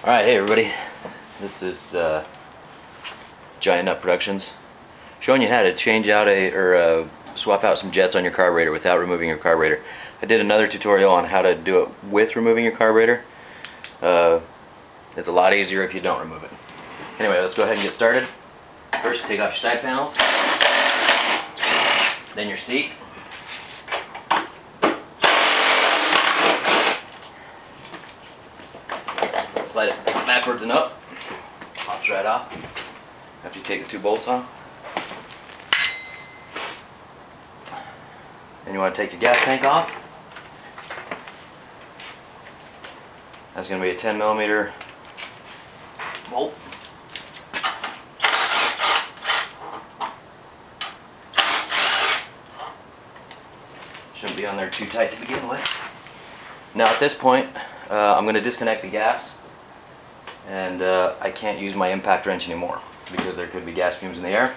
Alright, hey everybody, this is Giant Nut Productions, showing you how to change out swap out some jets on your carburetor without removing your carburetor. I did another tutorial on how to do it with removing your carburetor. It's a lot easier if you don't remove it. Anyway, let's go ahead and get started. First, you take off your side panels, then your seat. Slide it backwards and up. Pops right off after you take the two bolts off. Then you want to take your gas tank off. That's going to be a 10mm bolt. Shouldn't be on there too tight to begin with. Now at this point, I'm going to disconnect the gas. And I can't use my impact wrench anymore because there could be gas fumes in the air,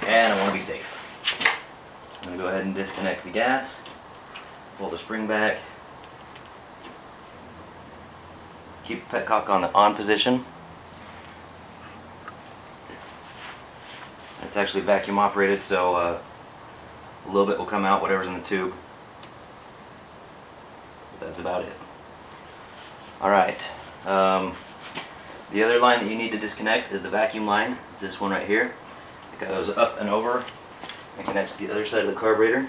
and I want to be safe. I'm going to go ahead and disconnect the gas, pull the spring back, keep the petcock on the on position. It's actually vacuum operated, so a little bit will come out, whatever's in the tube. But that's about it. Alright. The other line that you need to disconnect is the vacuum line. It's this one right here. It goes up and over and connects to the other side of the carburetor.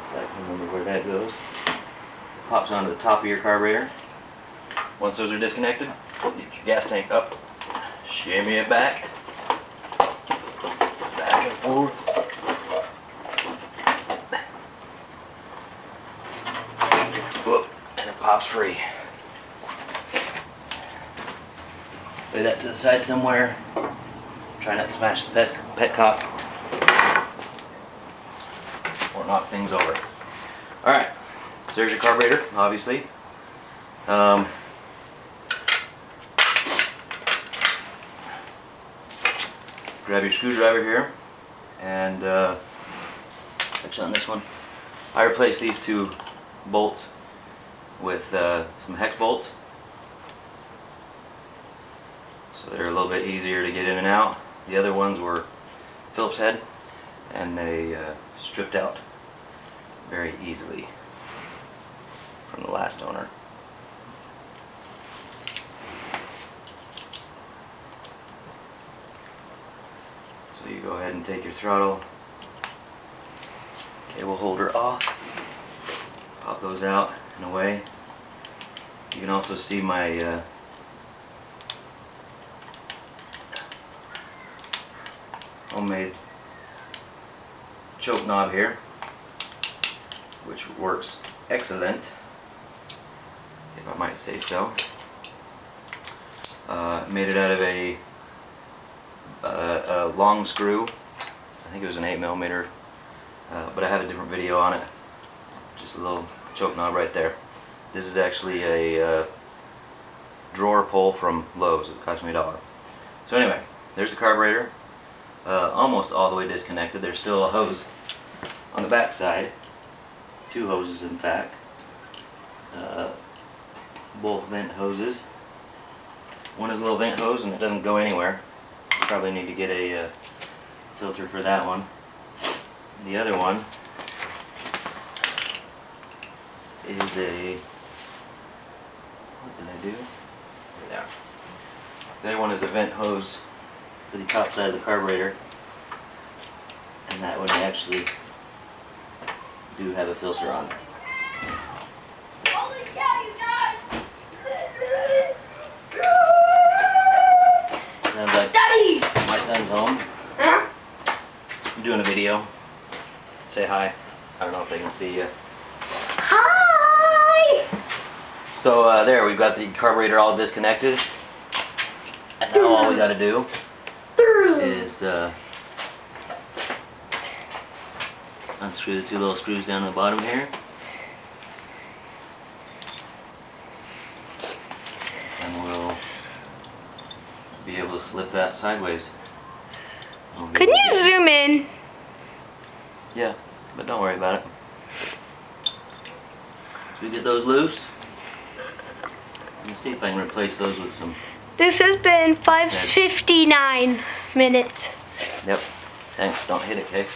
I can remember where that goes. It pops onto the top of your carburetor. Once those are disconnected, get your gas tank up, shimmy it back and forward. Pops free. Lay that to the side somewhere. Try not to smash the petcock or knock things over. Alright, so there's your carburetor, obviously. Grab your screwdriver here and touch on this one. I replaced these two bolts with some hex bolts, so they're a little bit easier to get in and out. The other ones were Phillips head, and they stripped out very easily from the last owner. So you go ahead and take your throttle cable holder off, pop those out and away. You can also see my homemade choke knob here, which works excellent, if I might say so. Made it out of a long screw. I think it was an 8mm, but I have a different video on it. Just a little choke knob right there. This is actually a drawer pull from Lowe's. It cost me $1. So anyway, there's the carburetor, almost all the way disconnected. There's still a hose on the back side, two hoses in fact, both vent hoses. One is a little vent hose and it doesn't go anywhere. You probably need to get a filter for that one. The other one is a, what did I do? There. The other one is a vent hose for the top side of the carburetor, and that one I actually do have a filter on. Holy cow, you guys! Sounds like Daddy! my son's home. Huh? I'm doing a video. Say hi. I don't know if they can see you. Hi! So there, we've got the carburetor all disconnected, and now all we got to do is unscrew the two little screws down at the bottom here, and we'll be able to slip that sideways. Can you zoom in? Yeah. but don't worry about it. So we get those loose. Let me see if I can replace those with some. This has been 5:59 minutes. Yep. Thanks. Don't hit it, okay?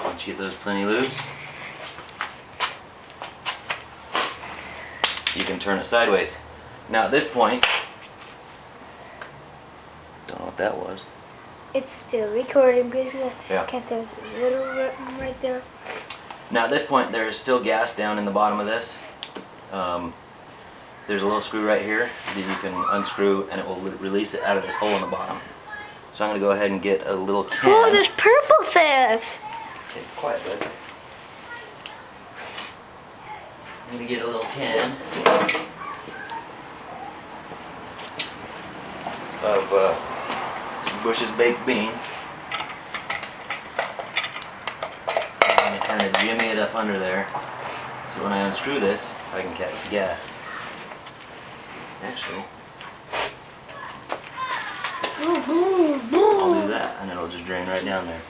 Once you get those plenty loose, you can turn it sideways. Now at this point, don't know what that was. It's still recording because Yeah. there's a little room right there. Now at this point, there is still gas down in the bottom of this. There's a little screw right here that you can unscrew, and it will release it out of this hole in the bottom. So I'm going to go ahead and get a little can. Oh, there's purple things. Okay, quiet, bud. I'm going to get a little can of some Bush's baked beans. I'm going to kind of jimmy it up under there, so when I unscrew this, I can catch the gas. Actually, I'll do that, and it'll just drain right down there.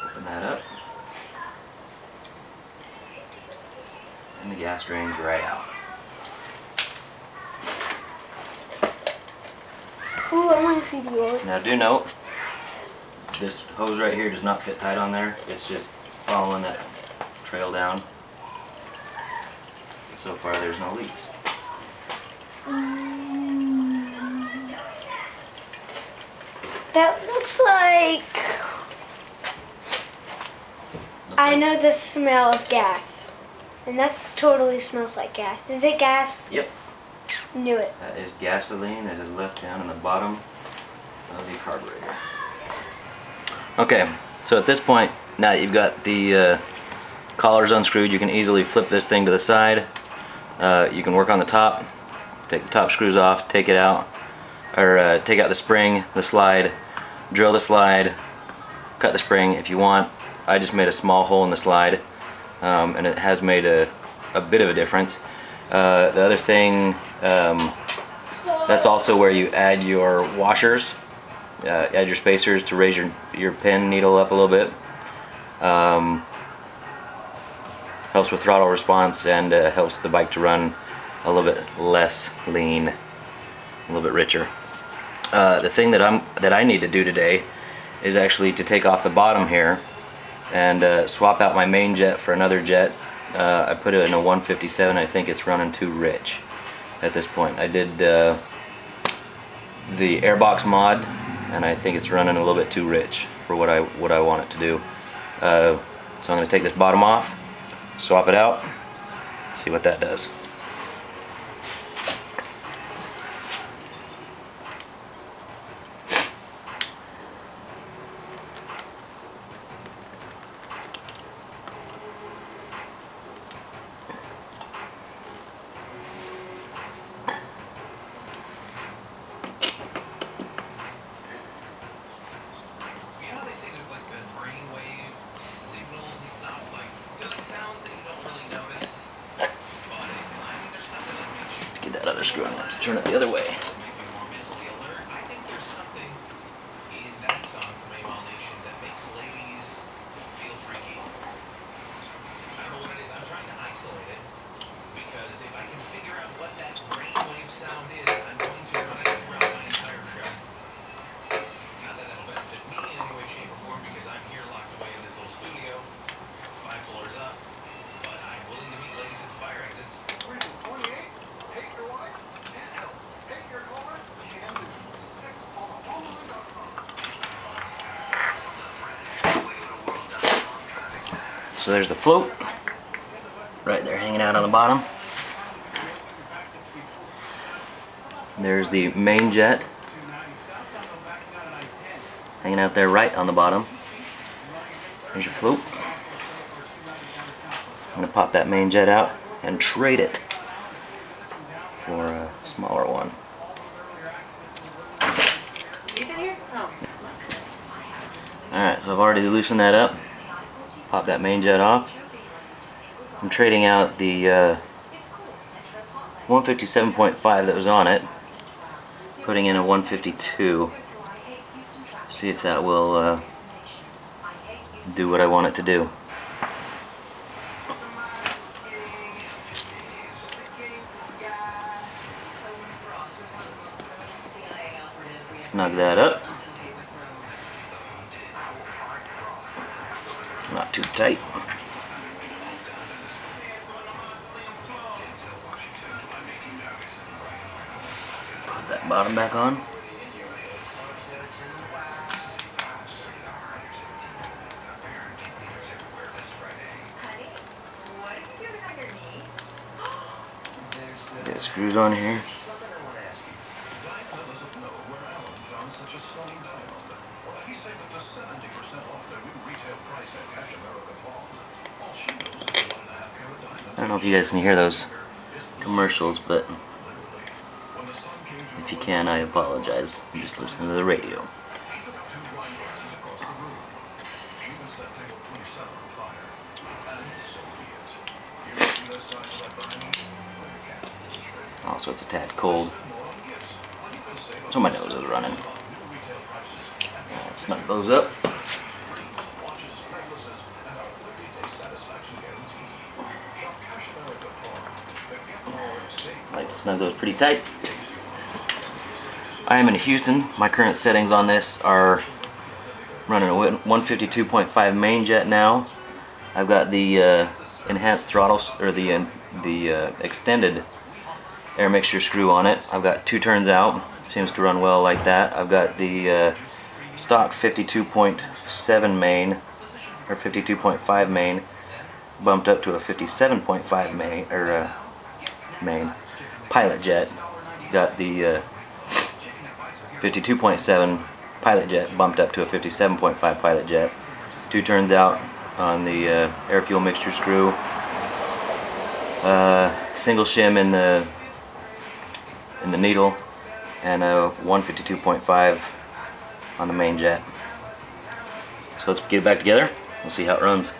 Open that up, and the gas drains right out. Ooh, I want to see the oil. Now do note, this hose right here does not fit tight on there. It's just following that trail down. So far there's no leaks. That looks like... I know the smell of gas. And that totally smells like gas. Is it gas? Yep. Knew it. That is gasoline that is left down in the bottom of the carburetor. Okay, so at this point, now that you've got the collars unscrewed, you can easily flip this thing to the side. You can work on the top, take the top screws off, take it out, or take out the spring, the slide, drill the slide, cut the spring if you want. I just made a small hole in the slide, and it has made a bit of a difference. The other thing, that's also where you add your washers, add your spacers to raise your pin needle up a little bit. Helps with throttle response, and helps the bike to run a little bit less lean, a little bit richer. The thing that I need to do today is actually to take off the bottom here and swap out my main jet for another jet. I put it in a 157. I think it's running too rich at this point. I did the airbox mod, and I think it's running a little bit too rich for what I want it to do. So I'm going to take this bottom off, swap it out, see what that does. Get that other screw, I'm going to have to turn it the other way. So there's the float, right there hanging out on the bottom. There's the main jet, hanging out there right on the bottom. There's your float. I'm going to pop that main jet out and trade it for a smaller one. Alright, so I've already loosened that up. Pop that main jet off. I'm trading out the 157.5 that was on it putting in a 152. See if that will do what I want it to do. Snug that up. Not too tight. Put that bottom back on. Get screws on here. I don't know if you guys can hear those commercials, but if you can, I apologize. I'm just listening to the radio. Also, it's a tad cold, so my nose is running. Snug those up. I like to snug those pretty tight. I am in Houston. My current settings on this are running a 152.5 main jet now. I've got the enhanced throttle, or the extended air mixture screw on it. I've got 2 turns out. Seems to run well like that. I've got the stock 52.7 main, or 52.5 main, bumped up to a 57.5 main, or main pilot jet. Got the 52.7 pilot jet bumped up to a 57.5 pilot jet. 2 turns out on the air fuel mixture screw. Single shim in the needle, and a 152.5 on the main jet. So let's get it back together. We'll see how it runs.